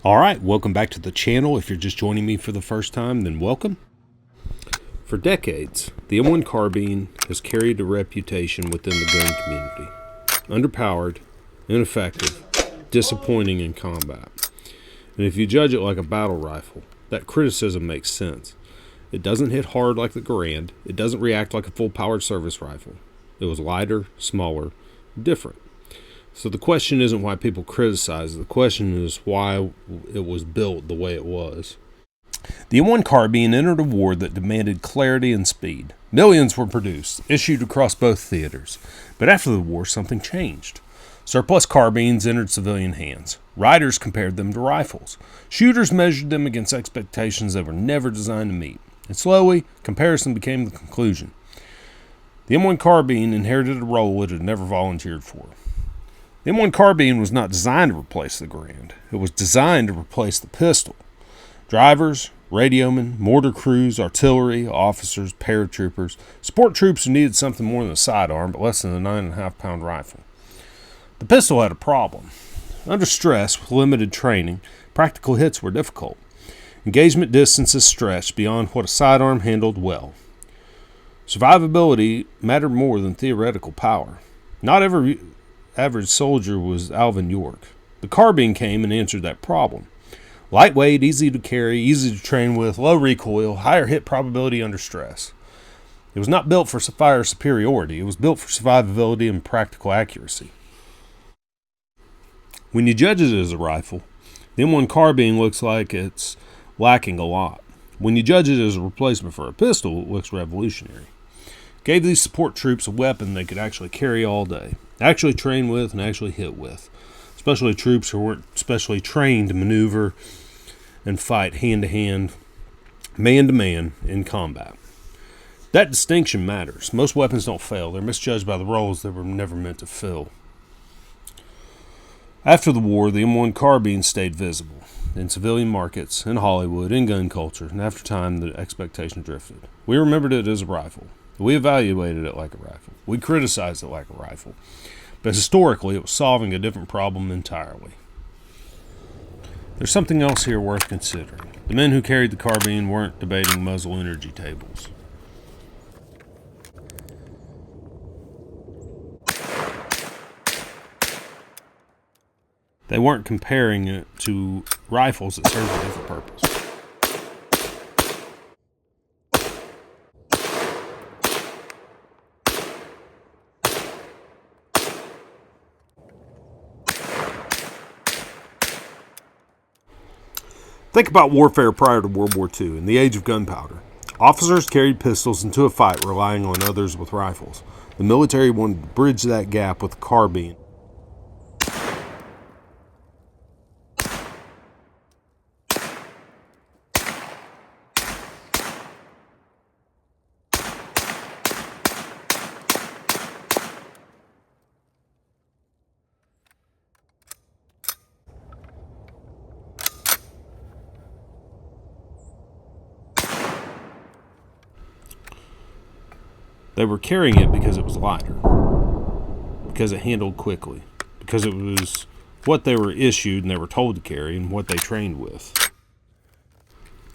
All right, welcome back to the channel. If you're just joining me for the first time, then welcome. For decades, the M1 Carbine has carried a reputation within the gun community. Underpowered, ineffective, disappointing in combat. And if you judge it like a battle rifle, that criticism makes sense. It doesn't hit hard like the Garand. It doesn't react like a full-powered service rifle. It was lighter, smaller, different. So the question isn't why people criticize it. The question is why it was built the way it was. The M1 Carbine entered a war that demanded clarity and speed. Millions were produced, issued across both theaters. But after the war, something changed. Surplus carbines entered civilian hands. Riders compared them to rifles. Shooters measured them against expectations they were never designed to meet. And slowly, comparison became the conclusion. The M1 Carbine inherited a role it had never volunteered for. The M1 Carbine was not designed to replace the Garand. It was designed to replace the pistol. Drivers, radiomen, mortar crews, artillery, officers, paratroopers, support troops who needed something more than a sidearm but less than a 9.5-pound rifle. The pistol had a problem. Under stress, with limited training, practical hits were difficult. Engagement distances stretched beyond what a sidearm handled well. Survivability mattered more than theoretical power. Not every average soldier was Alvin York. The carbine came and answered that problem. Lightweight, easy to carry, easy to train with, low recoil, higher hit probability under stress. It was not built for fire superiority. It was built for survivability and practical accuracy. When you judge it as a rifle, the M1 Carbine looks like it's lacking a lot. When you judge it as a replacement for a pistol, it looks revolutionary. It gave these support troops a weapon they could actually carry all day, actually train with, and actually hit with. Especially troops who weren't specially trained to maneuver and fight hand-to-hand, man-to-man in combat. That distinction matters. Most weapons don't fail. They're misjudged by the roles they were never meant to fill. After the war, the M1 Carbine stayed visible in civilian markets, in Hollywood, in gun culture, and after time, the expectation drifted. We remembered it as a rifle. We evaluated it like a rifle. We criticized it like a rifle. But historically, it was solving a different problem entirely. There's something else here worth considering. The men who carried the carbine weren't debating muzzle energy tables. They weren't comparing it to rifles that served a different purpose. Think about warfare prior to World War II, in the age of gunpowder. Officers carried pistols into a fight relying on others with rifles. The military wanted to bridge that gap with the carbine. They were carrying it because it was lighter, because it handled quickly, because it was what they were issued and they were told to carry and what they trained with.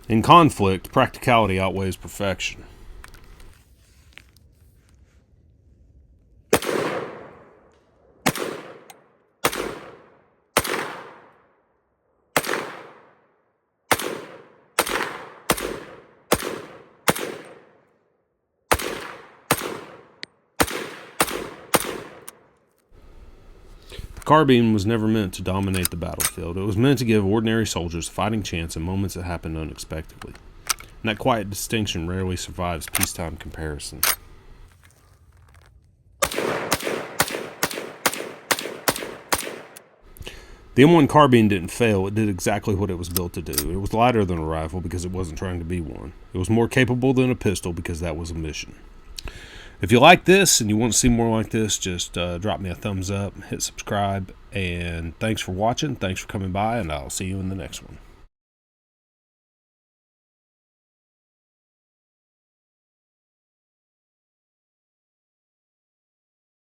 In conflict, practicality outweighs perfection. The carbine was never meant to dominate the battlefield. It was meant to give ordinary soldiers a fighting chance in moments that happened unexpectedly. And that quiet distinction rarely survives peacetime comparison. The M1 Carbine didn't fail. It did exactly what it was built to do. It was lighter than a rifle because it wasn't trying to be one. It was more capable than a pistol because that was a mission. If you like this and you want to see more like this, just drop me a thumbs up, hit subscribe, and thanks for watching. Thanks for coming by, and I'll see you in the next one.